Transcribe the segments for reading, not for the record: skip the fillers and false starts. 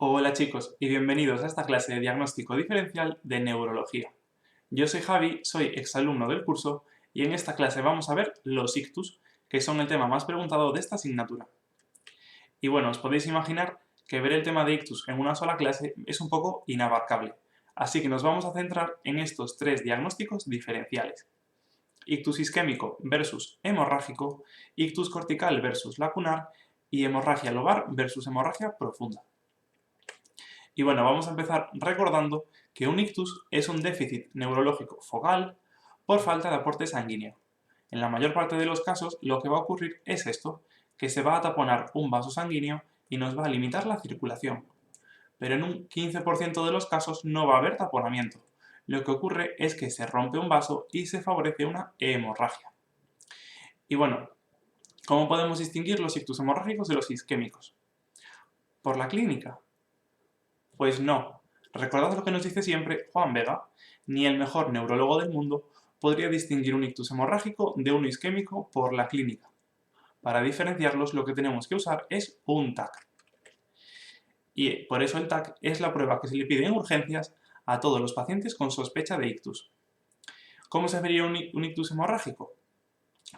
Hola chicos y bienvenidos a esta clase de diagnóstico diferencial de neurología. Yo soy Javi, soy exalumno del curso y en esta clase vamos a ver los ictus, que son el tema más preguntado de esta asignatura. Y bueno, os podéis imaginar que ver el tema de ictus en una sola clase es un poco inabarcable, así que nos vamos a centrar en estos tres diagnósticos diferenciales. Ictus isquémico versus hemorrágico, ictus cortical versus lacunar y hemorragia lobar versus hemorragia profunda. Y bueno, vamos a empezar recordando que un ictus es un déficit neurológico focal por falta de aporte sanguíneo. En la mayor parte de los casos lo que va a ocurrir es esto, que se va a taponar un vaso sanguíneo y nos va a limitar la circulación. Pero en un 15% de los casos no va a haber taponamiento. Lo que ocurre es que se rompe un vaso y se favorece una hemorragia. Y bueno, ¿cómo podemos distinguir los ictus hemorrágicos de los isquémicos? ¿Por la clínica? Pues no. Recordad lo que nos dice siempre Juan Vega, ni el mejor neurólogo del mundo podría distinguir un ictus hemorrágico de uno isquémico por la clínica. Para diferenciarlos lo que tenemos que usar es un TAC. Y por eso el TAC es la prueba que se le pide en urgencias a todos los pacientes con sospecha de ictus. ¿Cómo se vería un ictus hemorrágico?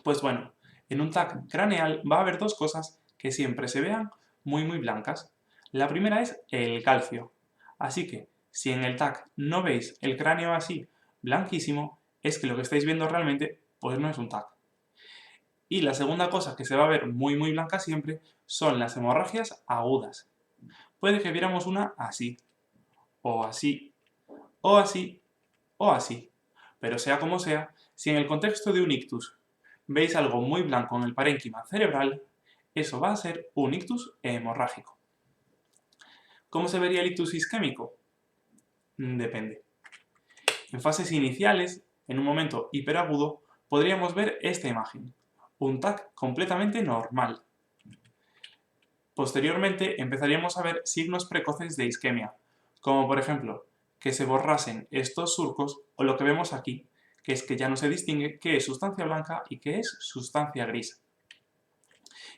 Pues bueno, en un TAC craneal va a haber dos cosas que siempre se vean muy blancas. La primera es el calcio. Así que, si en el TAC no veis el cráneo así blanquísimo, es que lo que estáis viendo realmente pues no es un TAC. Y la segunda cosa que se va a ver muy blanca siempre son las hemorragias agudas. Puede que viéramos una así, o así, o así, o así. Pero sea como sea, si en el contexto de un ictus veis algo muy blanco en el parénquima cerebral, eso va a ser un ictus hemorrágico. ¿Cómo se vería el ictus isquémico? Depende. En fases iniciales, en un momento hiperagudo, podríamos ver esta imagen, un TAC completamente normal. Posteriormente empezaríamos a ver signos precoces de isquemia, como por ejemplo que se borrasen estos surcos o lo que vemos aquí, que es que ya no se distingue qué es sustancia blanca y qué es sustancia gris.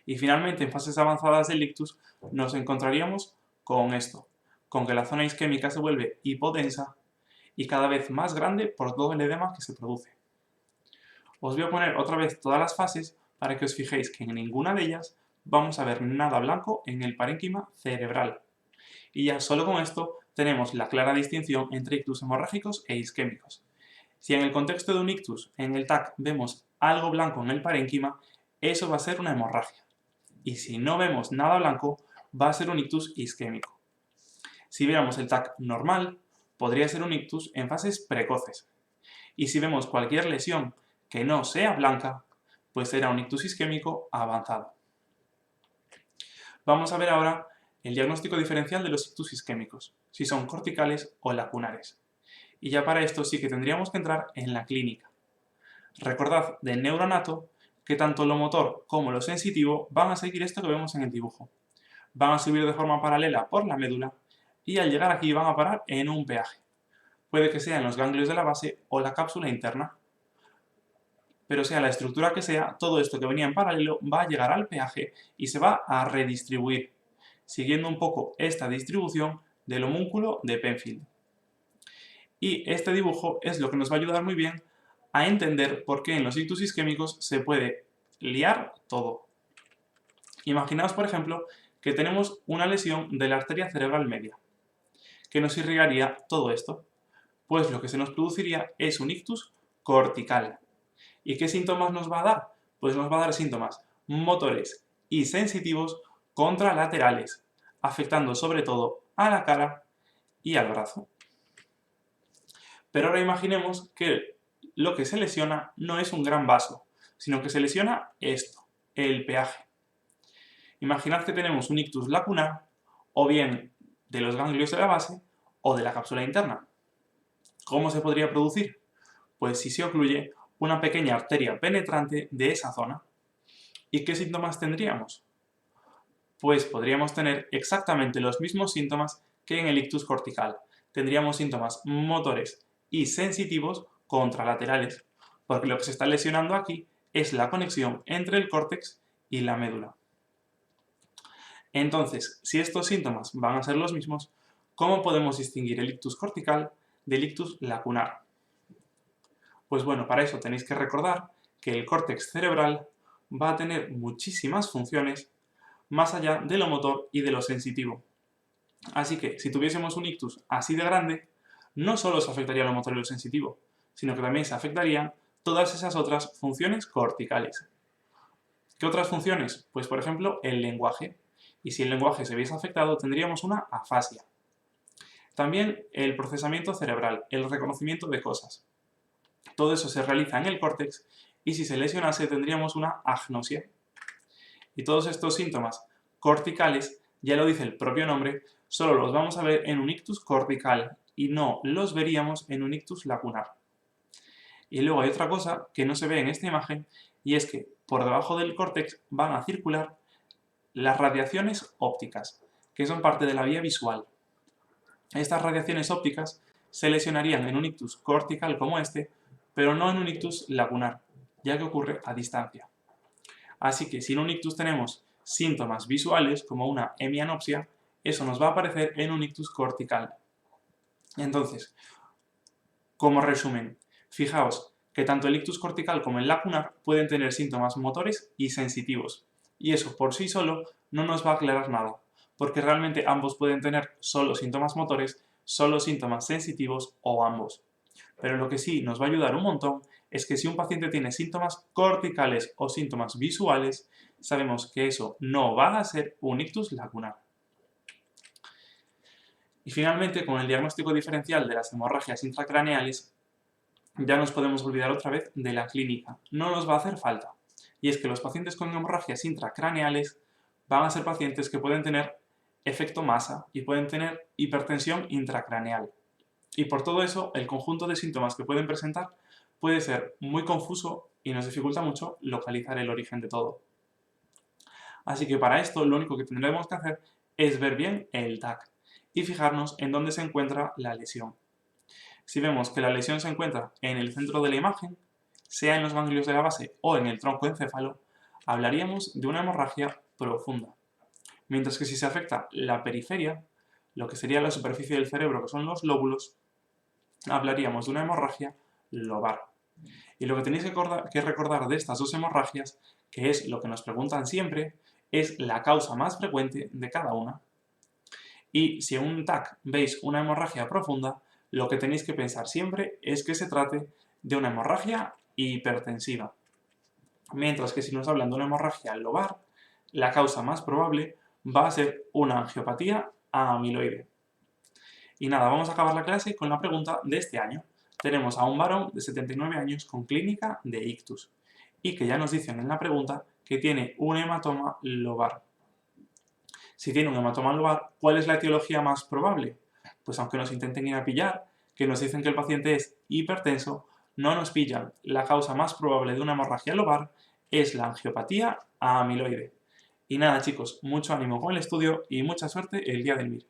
Y finalmente, en fases avanzadas del ictus, nos encontraríamos con esto, con que la zona isquémica se vuelve hipodensa y cada vez más grande por todo el edema que se produce. Os voy a poner otra vez todas las fases para que os fijéis que en ninguna de ellas vamos a ver nada blanco en el parénquima cerebral. Y ya solo con esto tenemos la clara distinción entre ictus hemorrágicos e isquémicos. Si en el contexto de un ictus, en el TAC, vemos algo blanco en el parénquima, eso va a ser una hemorragia. Y si no vemos nada blanco, va a ser un ictus isquémico. Si viéramos el TAC normal, podría ser un ictus en fases precoces. Y si vemos cualquier lesión que no sea blanca, pues será un ictus isquémico avanzado. Vamos a ver ahora el diagnóstico diferencial de los ictus isquémicos, si son corticales o lacunares. Y ya para esto sí que tendríamos que entrar en la clínica. Recordad del neuronato que tanto lo motor como lo sensitivo van a seguir esto que vemos en el dibujo. Van a subir de forma paralela por la médula y al llegar aquí van a parar en un peaje. Puede que sea en los ganglios de la base o la cápsula interna. Pero sea la estructura que sea, todo esto que venía en paralelo va a llegar al peaje y se va a redistribuir, siguiendo un poco esta distribución del homúnculo de Penfield. Y este dibujo es lo que nos va a ayudar muy bien a entender por qué en los ictus isquémicos se puede liar todo. Imaginaos, por ejemplo, que tenemos una lesión de la arteria cerebral media, que nos irrigaría todo esto. Pues lo que se nos produciría es un ictus cortical. ¿Y qué síntomas nos va a dar? Pues nos va a dar síntomas motores y sensitivos contralaterales, afectando sobre todo a la cara y al brazo. Pero ahora imaginemos que lo que se lesiona no es un gran vaso, sino que se lesiona esto, el peaje. Imaginad que tenemos un ictus lacunar, o bien de los ganglios de la base, o de la cápsula interna. ¿Cómo se podría producir? Pues si se ocluye una pequeña arteria penetrante de esa zona. ¿Y qué síntomas tendríamos? Pues podríamos tener exactamente los mismos síntomas que en el ictus cortical. Tendríamos síntomas motores y sensitivos contralaterales, porque lo que se está lesionando aquí es la conexión entre el córtex y la médula. Entonces, si estos síntomas van a ser los mismos, ¿cómo podemos distinguir el ictus cortical del ictus lacunar? Pues bueno, para eso tenéis que recordar que el córtex cerebral va a tener muchísimas funciones más allá de lo motor y de lo sensitivo. Así que, si tuviésemos un ictus así de grande, no solo se afectaría lo motor y lo sensitivo, sino que también se afectarían todas esas otras funciones corticales. ¿Qué otras funciones? Pues por ejemplo, el lenguaje. Y si el lenguaje se viese afectado, tendríamos una afasia. También el procesamiento cerebral, el reconocimiento de cosas. Todo eso se realiza en el córtex y si se lesionase tendríamos una agnosia. Y todos estos síntomas corticales, ya lo dice el propio nombre, solo los vamos a ver en un ictus cortical y no los veríamos en un ictus lacunar. Y luego hay otra cosa que no se ve en esta imagen y es que por debajo del córtex van a circular las radiaciones ópticas, que son parte de la vía visual. Estas radiaciones ópticas se lesionarían en un ictus cortical como este, pero no en un ictus lacunar, ya que ocurre a distancia. Así que si en un ictus tenemos síntomas visuales, como una hemianopsia, eso nos va a aparecer en un ictus cortical. Entonces, como resumen, fijaos que tanto el ictus cortical como el lacunar pueden tener síntomas motores y sensitivos, y eso por sí solo no nos va a aclarar nada, porque realmente ambos pueden tener solo síntomas motores, solo síntomas sensitivos o ambos. Pero lo que sí nos va a ayudar un montón es que si un paciente tiene síntomas corticales o síntomas visuales, sabemos que eso no va a ser un ictus lacunar. Y finalmente, con el diagnóstico diferencial de las hemorragias intracraneales, ya nos podemos olvidar otra vez de la clínica. No nos va a hacer falta. Y es que los pacientes con hemorragias intracraneales van a ser pacientes que pueden tener efecto masa y pueden tener hipertensión intracraneal. Y por todo eso, el conjunto de síntomas que pueden presentar puede ser muy confuso y nos dificulta mucho localizar el origen de todo. Así que para esto lo único que tendremos que hacer es ver bien el TAC y fijarnos en dónde se encuentra la lesión. Si vemos que la lesión se encuentra en el centro de la imagen, sea en los ganglios de la base o en el tronco encéfalo, hablaríamos de una hemorragia profunda. Mientras que si se afecta la periferia, lo que sería la superficie del cerebro, que son los lóbulos, hablaríamos de una hemorragia lobar. Y lo que tenéis que recordar de estas dos hemorragias, que es lo que nos preguntan siempre, es la causa más frecuente de cada una. Y si en un TAC veis una hemorragia profunda, lo que tenéis que pensar siempre es que se trate de una hemorragia hipertensiva. Mientras que si nos hablan de una hemorragia lobar, la causa más probable va a ser una angiopatía amiloide. Y nada, vamos a acabar la clase con la pregunta de este año. Tenemos a un varón de 79 años con clínica de ictus y que ya nos dicen en la pregunta que tiene un hematoma lobar. Si tiene un hematoma lobar, ¿cuál es la etiología más probable? Pues aunque nos intenten ir a pillar, que nos dicen que el paciente es hipertenso, no nos pillan. La causa más probable de una hemorragia lobar es la angiopatía amiloide. Y nada chicos, mucho ánimo con el estudio y mucha suerte el día del MIR.